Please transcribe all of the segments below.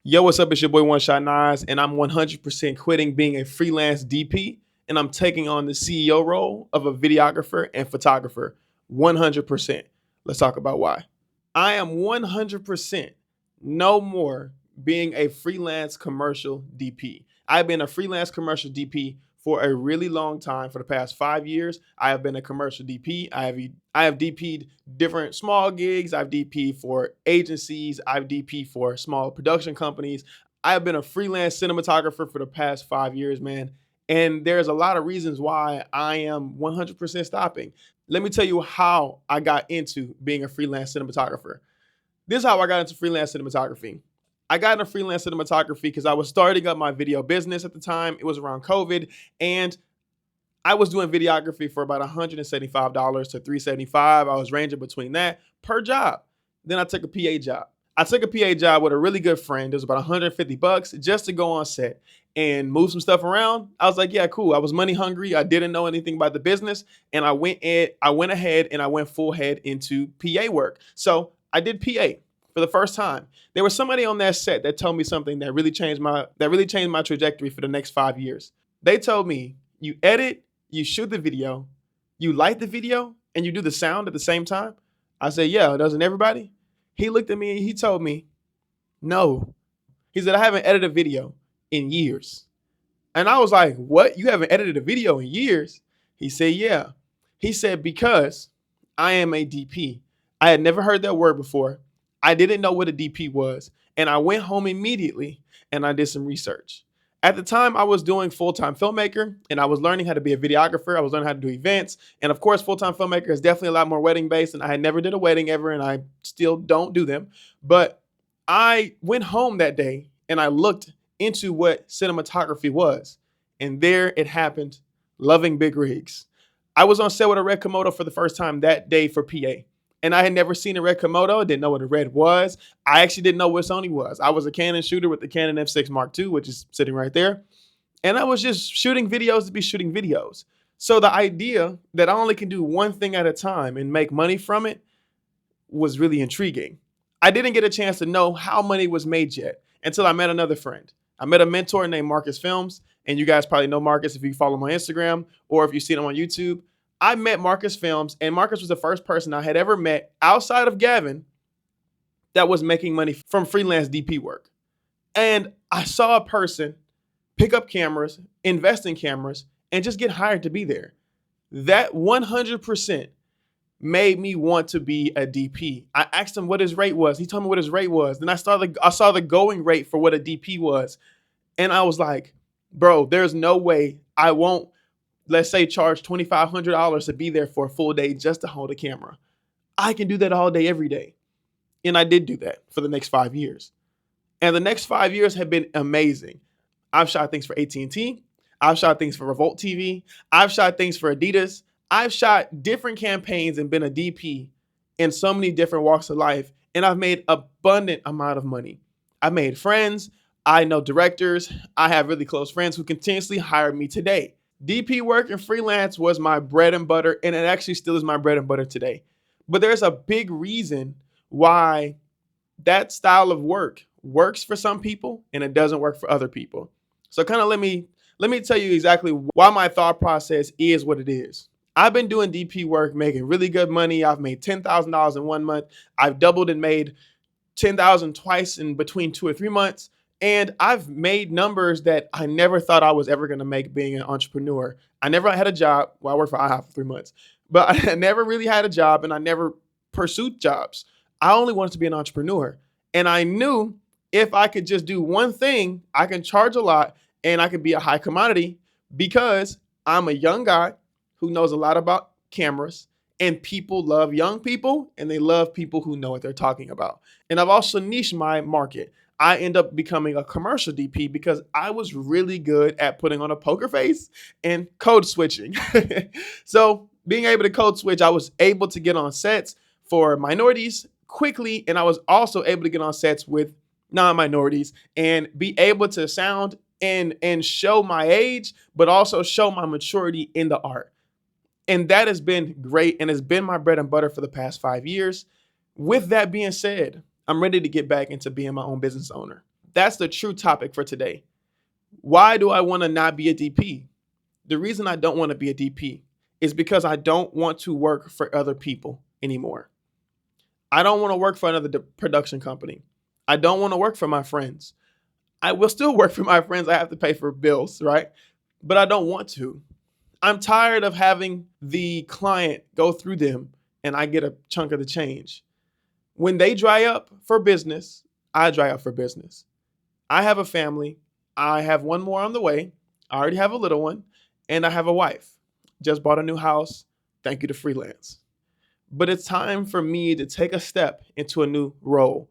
Yo, what's up? It's your boy One Shot Nas, and I'm 100% quitting being a freelance DP, and I'm taking on the CEO role of a videographer and photographer. 100%. Let's talk about why. I am 100% no more being a freelance commercial DP. I've been a freelance commercial DP for a really long time. For the past 5 years, I have been a commercial DP. I have DP'd different small gigs. I've DP'd for agencies. I've DP'd for small production companies. I have been a freelance cinematographer for the past 5 years, man. And there's a lot of reasons why I am 100% stopping. Let me tell you how I got into being a freelance cinematographer. This is how I got into freelance cinematography. I got into freelance cinematography because I was starting up my video business at the time. It was around COVID, and I was doing videography for about $175 to $375. I was ranging between that per job. Then I took a PA job. I took a PA job with a really good friend. It was about $150 just to go on set and move some stuff around. I was like, yeah, cool. I was money hungry. I didn't know anything about the business, and I went ahead and I went full head into PA work. So I did PA for the first time. There was somebody on that set that told me something that really changed my trajectory for the next 5 years. They told me, you edit, you shoot the video, you light the video, and you do the sound at the same time. I said, yeah, doesn't everybody? He looked at me and he told me, no. He said, I haven't edited a video in years. And I was like, what? You haven't edited a video in years? He said, yeah. He said, because I am a DP. I had never heard that word before. I didn't know what a DP was. And I went home immediately and I did some research. At the time, I was doing full-time filmmaker and I was learning how to be a videographer. I was learning how to do events. And of course, full-time filmmaker is definitely a lot more wedding-based. And I had never did a wedding ever, and I still don't do them. But I went home that day and I looked into what cinematography was. And there it happened, loving big rigs. I was on set with a red Komodo for the first time that day for PA. And I had never seen a red Komodo, didn't know what a red was. I actually didn't know what Sony was. I was a Canon shooter with the Canon F6 Mark II, which is sitting right there. And I was just shooting videos to be shooting videos. So the idea that I only can do one thing at a time and make money from it was really intriguing. I didn't get a chance to know how money was made yet until I met another friend. I met a mentor named Marcus Films, and you guys probably know Marcus if you follow him on Instagram or if you see him on YouTube. I met Marcus Films, and Marcus was the first person I had ever met outside of Gavin that was making money from freelance DP work. And I saw a person pick up cameras, invest in cameras, and just get hired to be there. That 100% made me want to be a DP. I asked him what his rate was. He told me what his rate was. Then I saw the going rate for what a DP was. And I was like, bro, there's no way I won't, let's say, charge $2,500 to be there for a full day just to hold a camera. I can do that all day, every day. And I did do that for the next 5 years. And the next 5 years have been amazing. I've shot things for AT&T. I've shot things for Revolt TV. I've shot things for Adidas. I've shot different campaigns and been a DP in so many different walks of life. And I've made abundant amount of money. I've made friends. I know directors. I have really close friends who continuously hire me today. DP work and freelance was my bread and butter, and it actually still is my bread and butter today. But there's a big reason why that style of work works for some people and it doesn't work for other people. So kind of let me tell you exactly why my thought process is what it is. I've been doing DP work, making really good money. I've made $10,000 in 1 month. I've doubled and made $10,000 twice in between 2 or 3 months. And I've made numbers that I never thought I was ever going to make being an entrepreneur. I never had a job. Well, I worked for IHOP for 3 months, but I never really had a job and I never pursued jobs. I only wanted to be an entrepreneur. And I knew if I could just do one thing, I can charge a lot and I could be a high commodity because I'm a young guy who knows a lot about cameras, and people love young people and they love people who know what they're talking about. And I've also niched my market. I end up becoming a commercial DP because I was really good at putting on a poker face and code switching. So being able to code switch, I was able to get on sets for minorities quickly. And I was also able to get on sets with non-minorities and be able to sound and show my age, but also show my maturity in the art. And that has been great and has been my bread and butter for the past 5 years. With that being said, I'm ready to get back into being my own business owner. That's the true topic for today. Why do I want to not be a DP? The reason I don't want to be a DP is because I don't want to work for other people anymore. I don't want to work for another production company. I don't want to work for my friends. I will still work for my friends. I have to pay for bills, right? But I don't want to. I'm tired of having the client go through them and I get a chunk of the change. When they dry up for business, I dry up for business. I have a family. I have one more on the way. I already have a little one, and I have a wife. Just bought a new house. Thank you to freelance. But it's time for me to take a step into a new role.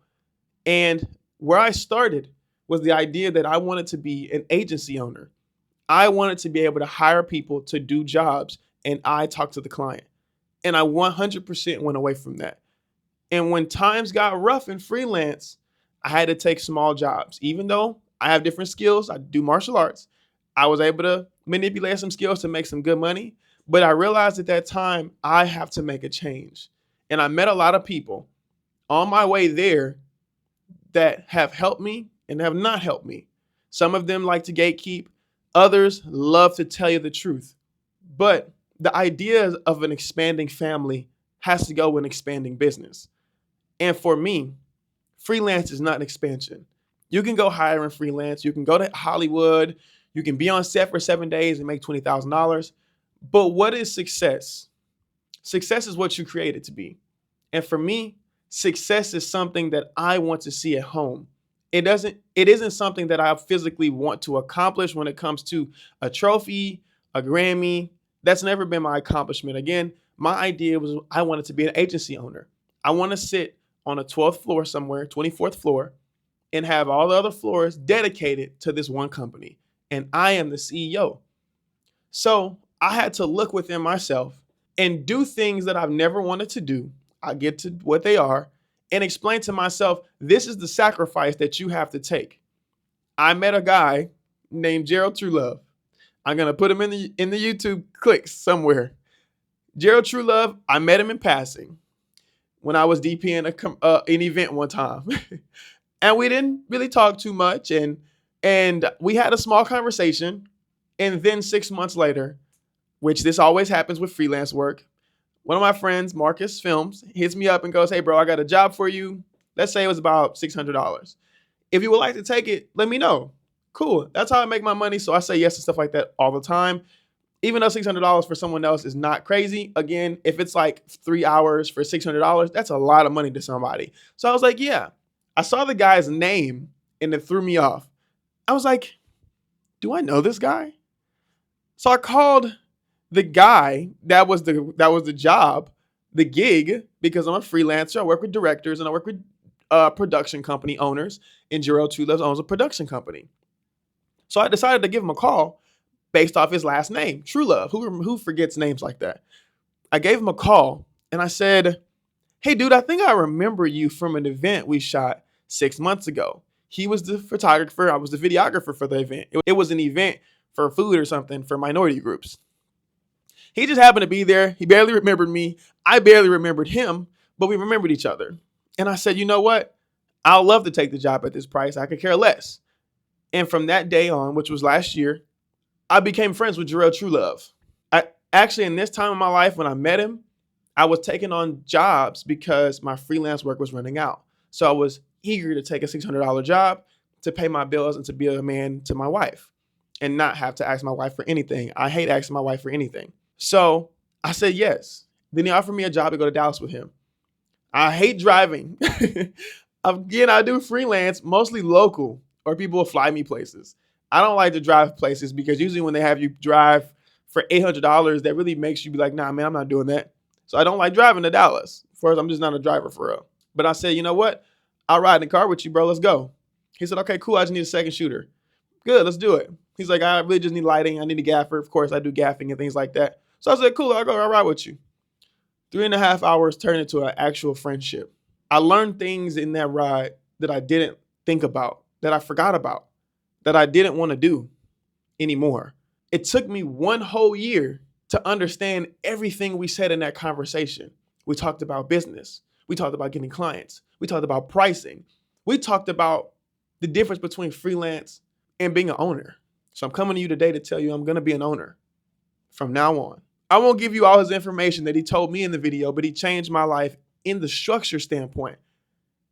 And where I started was the idea that I wanted to be an agency owner. I wanted to be able to hire people to do jobs, and I talk to the client. And I 100% went away from that. And when times got rough in freelance, I had to take small jobs. Even though I have different skills, I do martial arts, I was able to manipulate some skills to make some good money. But I realized at that time, I have to make a change. And I met a lot of people on my way there that have helped me and have not helped me. Some of them like to gatekeep, others love to tell you the truth. But the idea of an expanding family has to go with an expanding business. And for me, freelance is not an expansion. You can go hire in freelance. You can go to Hollywood. You can be on set for 7 days and make $20,000. But what is success? Success is what you create it to be. And for me, success is something that I want to see at home. It isn't something that I physically want to accomplish when it comes to a trophy, a Grammy. That's never been my accomplishment. Again, my idea was I wanted to be an agency owner. I want to sit on a 12th floor somewhere, 24th floor, and have all the other floors dedicated to this one company. And I am the CEO. So I had to look within myself and do things that I've never wanted to do. I get to what they are and explain to myself, this is the sacrifice that you have to take. I met a guy named Gerald Truelove. I'm going to put him in the YouTube clicks somewhere. Gerald Truelove, I met him in passing when I was DPing an event one time. And we didn't really talk too much. And we had a small conversation. And then 6 months later, which this always happens with freelance work, one of my friends, Marcus Films, hits me up and goes, hey, bro, I got a job for you. Let's say it was about $600. If you would like to take it, let me know. Cool. That's how I make my money. So I say yes to stuff like that all the time. Even though $600 for someone else is not crazy. Again, if it's like 3 hours for $600, that's a lot of money to somebody. So I was like, yeah. I saw the guy's name and it threw me off. I was like, do I know this guy? So I called the guy that was the job, the gig, because I'm a freelancer. I work with directors and I work with production company owners. And Gerald Truelove owns a production company. So I decided to give him a call based off his last name, Truelove. Who forgets names like that? I gave him a call and I said, hey, dude, I think I remember you from an event we shot 6 months ago. He was the photographer. I was the videographer for the event. It was an event for food or something for minority groups. He just happened to be there. He barely remembered me. I barely remembered him, but we remembered each other. And I said, you know what? I'll love to take the job at this price. I could care less. And from that day on, which was last year, I became friends with Gerald Truelove. Actually, in this time of my life, when I met him, I was taking on jobs because my freelance work was running out. So I was eager to take a $600 job to pay my bills and to be a man to my wife and not have to ask my wife for anything. I hate asking my wife for anything. So I said yes. Then he offered me a job to go to Dallas with him. I hate driving. Again, I do freelance, mostly local, or people will fly me places. I don't like to drive places because usually when they have you drive for $800, that really makes you be like, nah, man, I'm not doing that. So I don't like driving to Dallas. First, I'm just not a driver for real. But I said, you know what? I'll ride in the car with you, bro. Let's go. He said, okay, cool. I just need a second shooter. Good, let's do it. He's like, I really just need lighting. I need a gaffer. Of course, I do gaffing and things like that. So I said, cool, I'll ride with you. 3.5 hours turned into an actual friendship. I learned things in that ride that I didn't think about, that I forgot about, that I didn't want to do anymore. It took me 1 whole year to understand everything we said in that conversation. We talked about business. We talked about getting clients. We talked about pricing. We talked about the difference between freelance and being an owner. So I'm coming to you today to tell you I'm going to be an owner from now on. I won't give you all his information that he told me in the video, but he changed my life in the structure standpoint.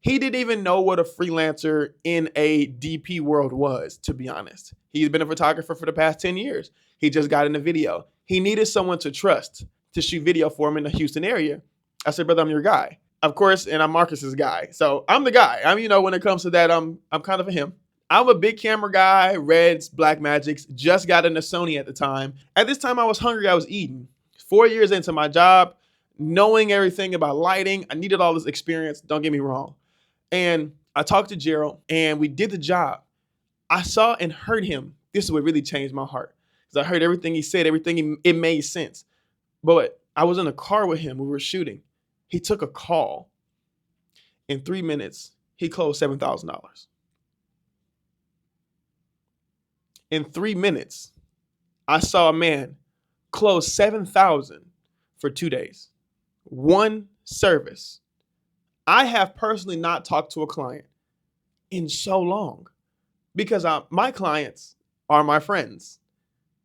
He didn't even know what a freelancer in a DP world was, to be honest. He's been a photographer for the past 10 years. He just got into video. He needed someone to trust to shoot video for him in the Houston area. I said, brother, I'm your guy. Of course, and I'm Marcus's guy. So I'm the guy. When it comes to that, I'm kind of a him. I'm a big camera guy, Reds, Black Magics, just got into Sony at the time. At this time, I was hungry, I was eating. 4 years into my job, knowing everything about lighting, I needed all this experience, don't get me wrong. And I talked to Gerald and we did the job. I saw and heard him. This is what really changed my heart. Because I heard everything he said, it made sense. But I was in a car with him, we were shooting. He took a call. In 3 minutes, he closed $7,000. In 3 minutes, I saw a man close $7,000 for 2 days. One service. I have personally not talked to a client in so long because my clients are my friends.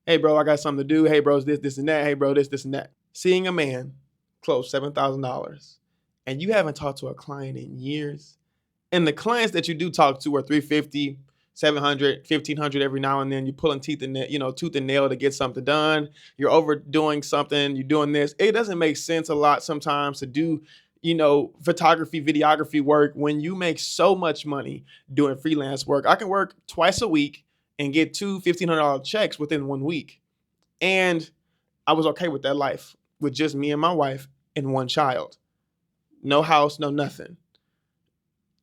Hey, bro, I got something to do. Hey, bro, this, and that. Hey, bro, this, and that. Seeing a man close $7,000 and you haven't talked to a client in years, and the clients that you do talk to are 350, 700, 1500 every now and then. You're pulling tooth and nail to get something done. You're overdoing something. You're doing this. It doesn't make sense a lot sometimes to do, photography, videography work when you make so much money doing freelance work. I can work twice a week and get two $1,500 checks within 1 week. And I was okay with that life with just me and my wife and one child. No house, no nothing.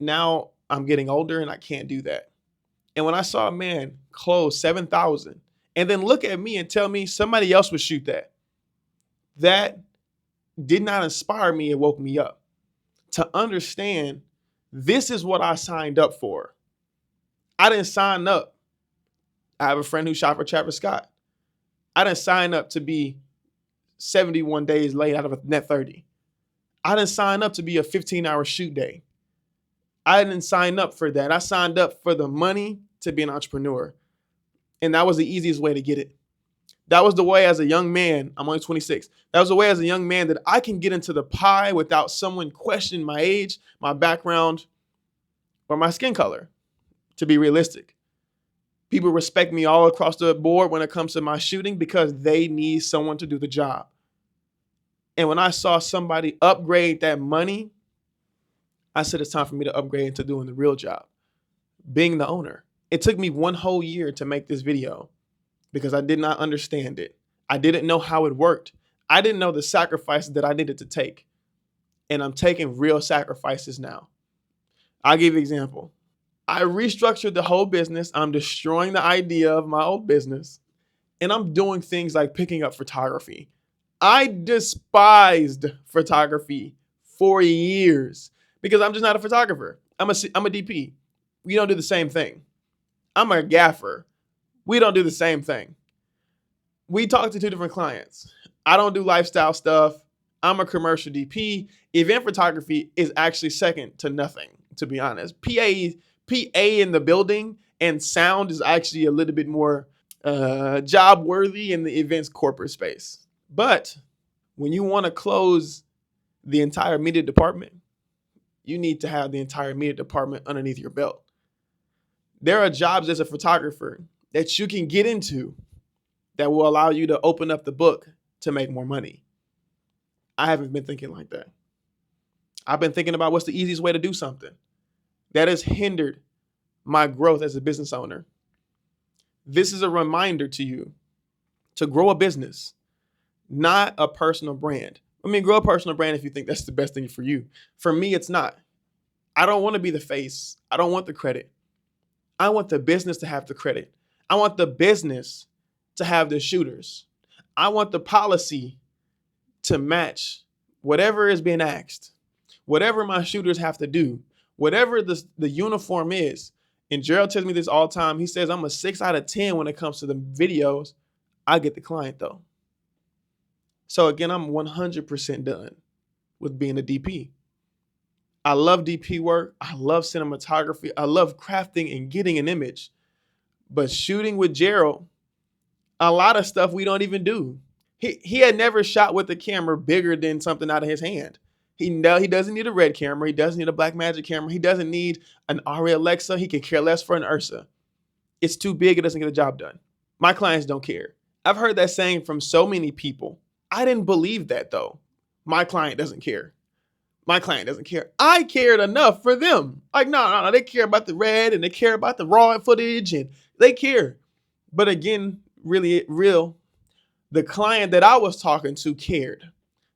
Now I'm getting older and I can't do that. And when I saw a man close 7,000 and then look at me and tell me somebody else would shoot that did not inspire me. It woke me up to understand this is what I signed up for. I didn't sign up. I have a friend who shot for Travis Scott. I didn't sign up to be 71 days late out of a net 30. I didn't sign up to be a 15-hour shoot day. I didn't sign up for that. I signed up for the money to be an entrepreneur. And that was the easiest way to get it. That was the way as a young man, I'm only 26. That was the way as a young man that I can get into the pie without someone questioning my age, my background, or my skin color, to be realistic. People respect me all across the board when it comes to my shooting because they need someone to do the job. And when I saw somebody upgrade that money, I said it's time for me to upgrade into doing the real job, being the owner. It took me 1 whole year to make this video because I did not understand it. I didn't know how it worked. I didn't know the sacrifices that I needed to take. And I'm taking real sacrifices now. I'll give you an example. I restructured the whole business. I'm destroying the idea of my old business. And I'm doing things like picking up photography. I despised photography for years because I'm just not a photographer. I'm a DP. We don't do the same thing. I'm a gaffer. We don't do the same thing. We talk to 2 different clients. I don't do lifestyle stuff. I'm a commercial DP. Event photography is actually second to nothing, to be honest. PA in the building and sound is actually a little bit more job worthy in the events corporate space. But when you want to close the entire media department, you need to have the entire media department underneath your belt. There are jobs as a photographer that you can get into that will allow you to open up the book to make more money. I haven't been thinking like that. I've been thinking about what's the easiest way to do something. That has hindered my growth as a business owner. This is a reminder to you to grow a business, not a personal brand. Grow a personal brand if you think that's the best thing for you. For me, it's not. I don't want to be the face. I don't want the credit. I want the business to have the credit. I want the business to have the shooters. I want the policy to match whatever is being asked, whatever my shooters have to do, whatever the uniform is. And Gerald tells me this all the time. He says, I'm a 6 out of 10 when it comes to the videos. I get the client though. So again, I'm 100% done with being a DP. I love DP work. I love cinematography. I love crafting and getting an image. But shooting with Gerald, a lot of stuff we don't even do. He had never shot with a camera bigger than something out of his hand. He doesn't need a red camera. He doesn't need a Blackmagic camera. He doesn't need an Ari Alexa. He can care less for an Ursa. It's too big. It doesn't get the job done. My clients don't care. I've heard that saying from so many people. I didn't believe that though. My client doesn't care. My client doesn't care. I cared enough for them. Like, no. They care about the red and they care about the raw footage and they care. But again, really real, the client that I was talking to cared.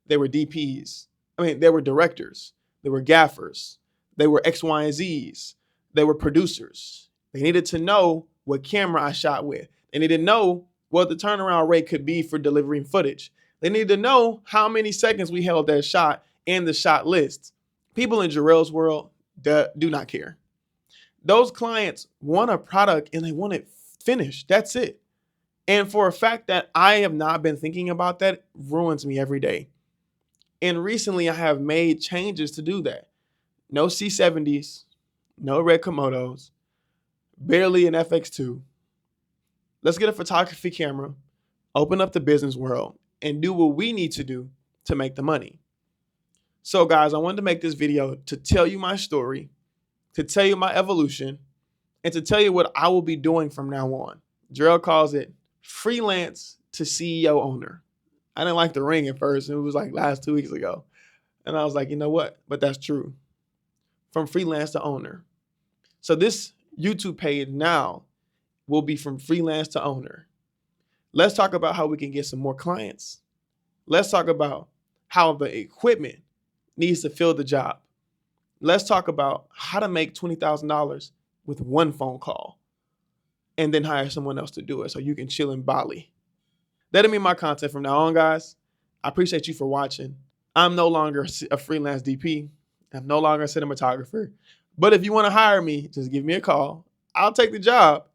They were DPs. They were directors. They were gaffers. They were X, Y, and Zs. They were producers. They needed to know what camera I shot with. They needed to know what the turnaround rate could be for delivering footage. They needed to know how many seconds we held that shot and the shot list. People in Jarrell's world do not care. Those clients want a product and they want it finished. That's it. And for a fact that I have not been thinking about that ruins me every day. And recently I have made changes to do that. No C70s, no red Komodos, barely an FX2. Let's get a photography camera, open up the business world, and do what we need to do to make the money. So guys, I wanted to make this video to tell you my story, to tell you my evolution, and to tell you what I will be doing from now on. Jarrell calls it freelance to CEO owner. I didn't like the ring at first. It was like last 2 weeks ago. And I was like, you know what? But that's true. From freelance to owner. So this YouTube page now will be from freelance to owner. Let's talk about how we can get some more clients. Let's talk about how the equipment needs to fill the job. Let's talk about how to make $20,000 with one phone call and then hire someone else to do it so you can chill in Bali. That'll be my content from now on, guys. I appreciate you for watching. I'm no longer a freelance DP. I'm no longer a cinematographer. But if you want to hire me, just give me a call. I'll take the job,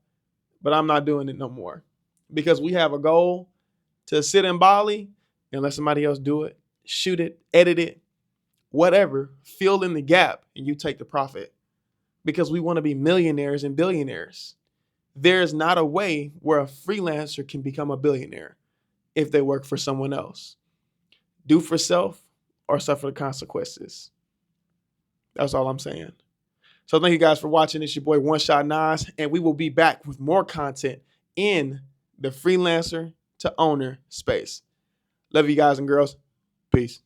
but I'm not doing it no more because we have a goal to sit in Bali and let somebody else do it, shoot it, edit it, whatever, fill in the gap, and you take the profit because we want to be millionaires and billionaires. There's not a way where a freelancer can become a billionaire if they work for someone else. Do for self or suffer the consequences. That's all I'm saying. So thank you guys for watching. It's your boy One Shot Nas, and we will be back with more content in the freelancer to owner space. Love you guys and girls. Peace.